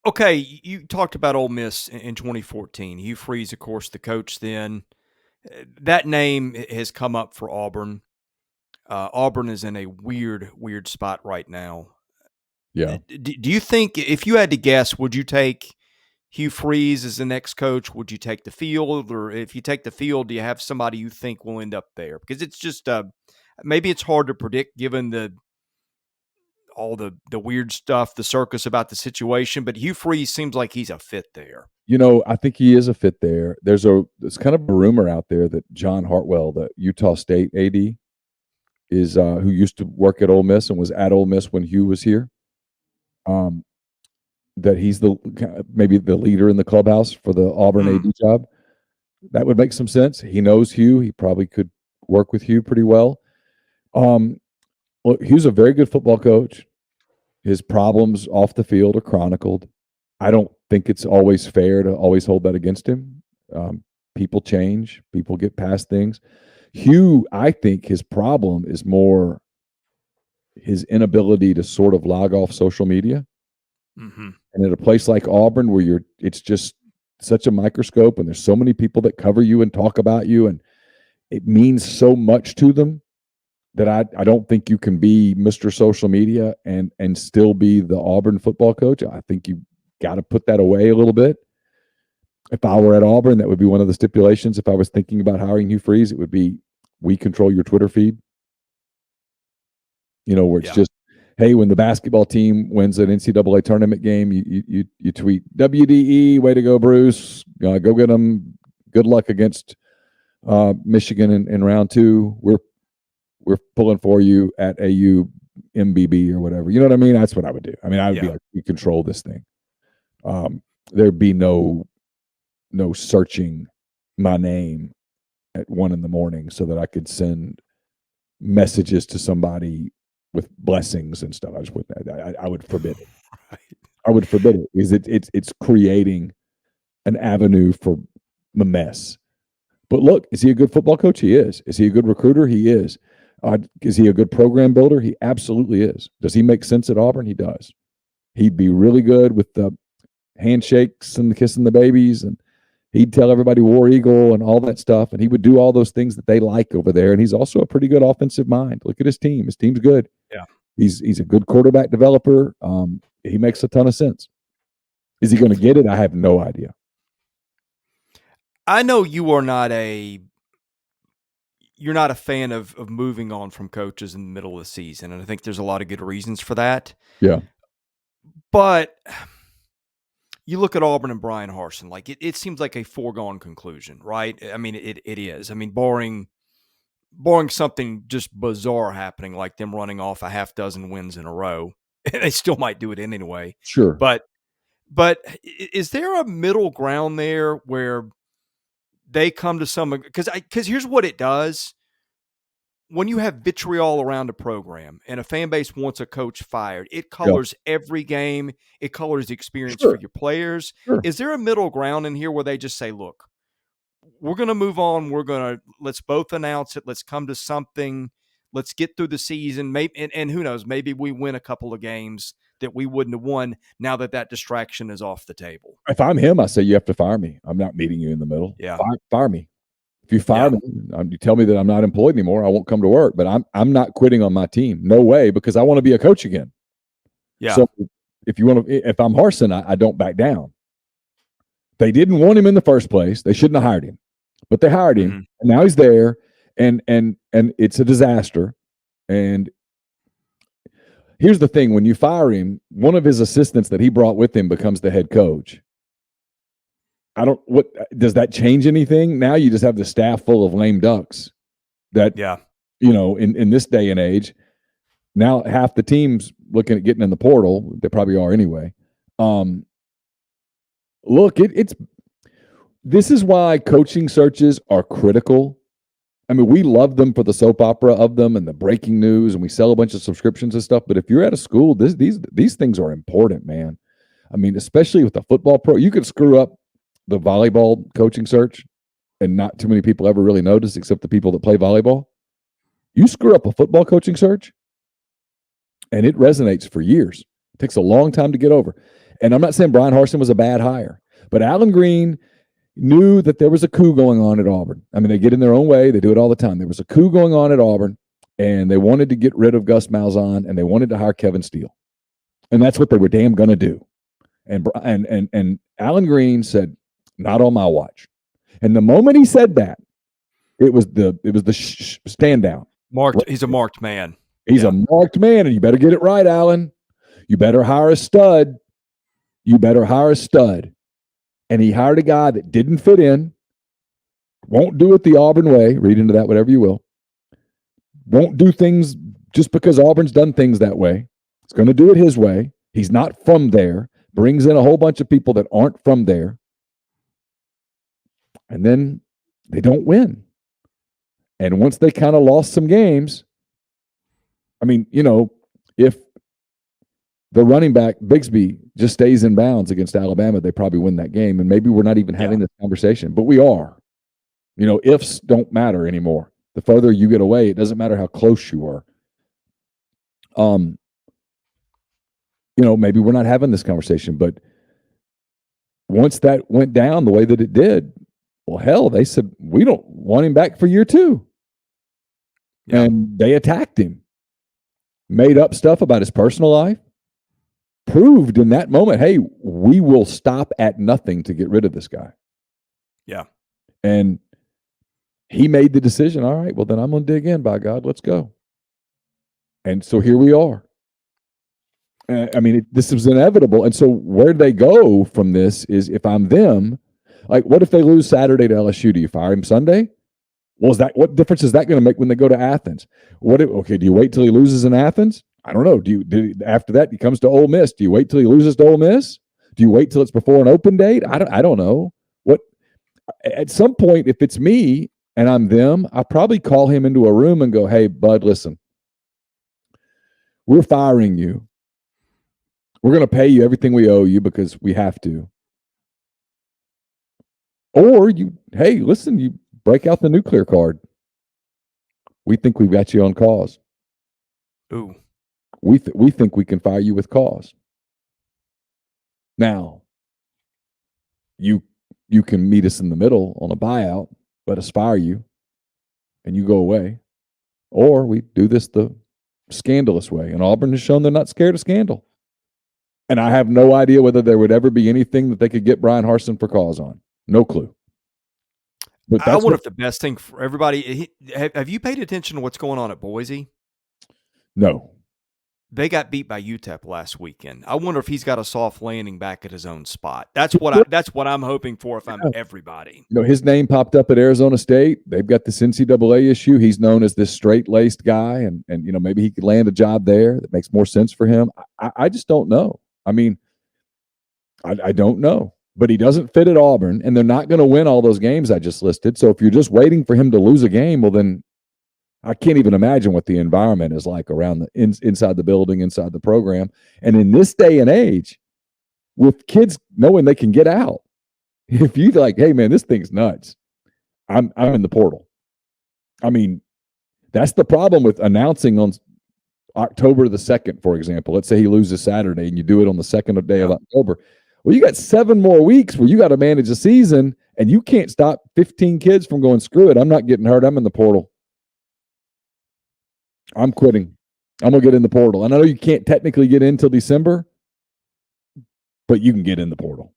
Okay, you talked about Ole Miss in 2014. Hugh Freeze, of course, the coach then. That name has come up for Auburn. Auburn is in a weird spot right now. Yeah. Do you think, if you had to guess, would you take Hugh Freeze as the next coach? Would you take the field? Or if you take the field, do you have somebody you think will end up there? Because it's just maybe it's hard to predict given all the weird stuff, the circus about the situation, but Hugh Freeze seems like he's a fit there. I think he is a fit there. There's kind of a rumor out there that John Hartwell, the Utah State AD, is who used to work at Ole Miss and was at Ole Miss when Hugh was here. That he's maybe the leader in the clubhouse for the Auburn AD job. That would make some sense. He knows Hugh. He probably could work with Hugh pretty well. Well, Hugh's a very good football coach. His problems off the field are chronicled. I don't think it's always fair to always hold that against him. People change. People get past things. Hugh, I think his problem is more his inability to sort of log off social media. Mm-hmm. And at a place like Auburn, where it's just such a microscope, and there's so many people that cover you and talk about you, and it means so much to them that I don't think you can be Mr. Social Media and still be the Auburn football coach. I think you got to put that away a little bit. If I were at Auburn, that would be one of the stipulations. If I was thinking about hiring Hugh Freeze, it would be, we control your Twitter feed. Where it's just, hey, when the basketball team wins an NCAA tournament game, you tweet, WDE, way to go, Bruce. Go get them. Good luck against Michigan in round 2. We're pulling for you at AU MBB or whatever. You know what I mean? That's what I would do. I mean, I would be like, we control this thing. There'd be no searching my name at 1 a.m. so that I could send messages to somebody with blessings and stuff. I would forbid it. Right. I would forbid it because it's creating an avenue for the mess. But look, is he a good football coach? He is. Is he a good recruiter? He is. Is he a good program builder? He absolutely is. Does he make sense at Auburn? He does. He'd be really good with the handshakes and the kissing the babies, and he'd tell everybody War Eagle and all that stuff, and he would do all those things that they like over there. And he's also a pretty good offensive mind. Look at his team. His team's good. Yeah. He's a good quarterback developer. He makes a ton of sense. Is he going to get it? I have no idea. I know you are not a fan of moving on from coaches in the middle of the season, and I think there's a lot of good reasons for that. Yeah. But you look at Auburn and Bryan Harsin, like it seems like a foregone conclusion, right? I mean, it is. I mean, barring something just bizarre happening, like them running off a half dozen wins in a row, they still might do it anyway. Sure. But is there a middle ground there where they come to some, because here's what it does. When you have vitriol around a program and a fan base wants a coach fired, it colors every game. It colors the experience for your players. Sure. Is there a middle ground in here where they just say, look, we're going to move on. Let's both announce it. Let's come to something. Let's get through the season. Maybe, and who knows, maybe we win a couple of games that we wouldn't have won now that distraction is off the table. If I'm him, I say, you have to fire me. I'm not meeting you in the middle. Yeah. Fire me. If you fire me, you tell me that I'm not employed anymore, I won't come to work. But I'm not quitting on my team. No way, because I want to be a coach again. Yeah. So if I'm Harsin, I don't back down. They didn't want him in the first place. They shouldn't have hired him, but they hired him, and now he's there, and it's a disaster. And here's the thing: when you fire him, one of his assistants that he brought with him becomes the head coach. What does that change anything? Now you just have the staff full of lame ducks that, in this day and age, now half the team's looking at getting in the portal. They probably are anyway. Look, this is why coaching searches are critical. I mean, we love them for the soap opera of them and the breaking news, and we sell a bunch of subscriptions and stuff. But if you're at a school, these things are important, man. I mean, especially with the football pro, you could screw up the volleyball coaching search and not too many people ever really notice except the people that play volleyball. You screw up a football coaching search and it resonates for years. It takes a long time to get over. And I'm not saying Bryan Harsin was a bad hire, but Alan Green knew that there was a coup going on at Auburn. I mean, they get in their own way. They do it all the time. There was a coup going on at Auburn, and they wanted to get rid of Gus Malzahn, and they wanted to hire Kevin Steele. And that's what they were damn going to do. And Alan Green said, not on my watch. And the moment he said that, it was the stand down. He's a marked man. He's a marked man, and you better get it right, Alan. You better hire a stud. And he hired a guy that didn't fit in, won't do it the Auburn way. Read into that whatever you will. Won't do things just because Auburn's done things that way. He's going to do it his way. He's not from there. Brings in a whole bunch of people that aren't from there. And then they don't win. And once they kind of lost some games, I mean, if the running back, Bigsby, just stays in bounds against Alabama, they probably win that game. And maybe we're not even having this conversation, but we are. Ifs don't matter anymore. The further you get away, it doesn't matter how close you are. Maybe we're not having this conversation, but once that went down the way that it did, well, hell, they said, we don't want him back for year 2. Yeah. And they attacked him, made up stuff about his personal life, proved in that moment, hey, we will stop at nothing to get rid of this guy. Yeah. And he made the decision, all right, well, then I'm going to dig in, by God, let's go. And so here we are. I mean, this was inevitable. And so where they go from this is, if I'm them, like, what if they lose Saturday to LSU? Do you fire him Sunday? Well, what difference is that going to make when they go to Athens? Do you wait till he loses in Athens? I don't know. After that, he comes to Ole Miss. Do you wait till he loses to Ole Miss? Do you wait till it's before an open date? I don't know. At some point, if it's me and I'm them, I probably call him into a room and go, hey, bud, listen, we're firing you. We're going to pay you everything we owe you because we have to. Or you break out the nuclear card. We think we've got you on cause. Ooh. We think we can fire you with cause. Now, you can meet us in the middle on a buyout, let us fire you, and you go away. Or we do this the scandalous way. And Auburn has shown they're not scared of scandal. And I have no idea whether there would ever be anything that they could get Bryan Harsin for cause on. No clue. But I wonder if the best thing for everybody, have you paid attention to what's going on at Boise? No. They got beat by UTEP last weekend. I wonder if he's got a soft landing back at his own spot. That's what I'm hoping for if I'm everybody. His name popped up at Arizona State. They've got this NCAA issue. He's known as this straight-laced guy, and maybe he could land a job there that makes more sense for him. I just don't know. I mean, I don't know. But he doesn't fit at Auburn, and they're not going to win all those games I just listed. So if you're just waiting for him to lose a game, well, then I can't even imagine what the environment is like around the inside the building, inside the program. And in this day and age, with kids knowing they can get out, if you like, hey man, this thing's nuts, I'm in the portal. I mean, that's the problem with announcing on October the 2nd, for example. Let's say he loses Saturday and you do it on the 2nd day of October. Well, you got 7 more weeks where you got to manage a season, and you can't stop 15 kids from going, screw it, I'm not getting hurt, I'm in the portal. I'm quitting. I'm going to get in the portal. And I know you can't technically get in till December, but you can get in the portal.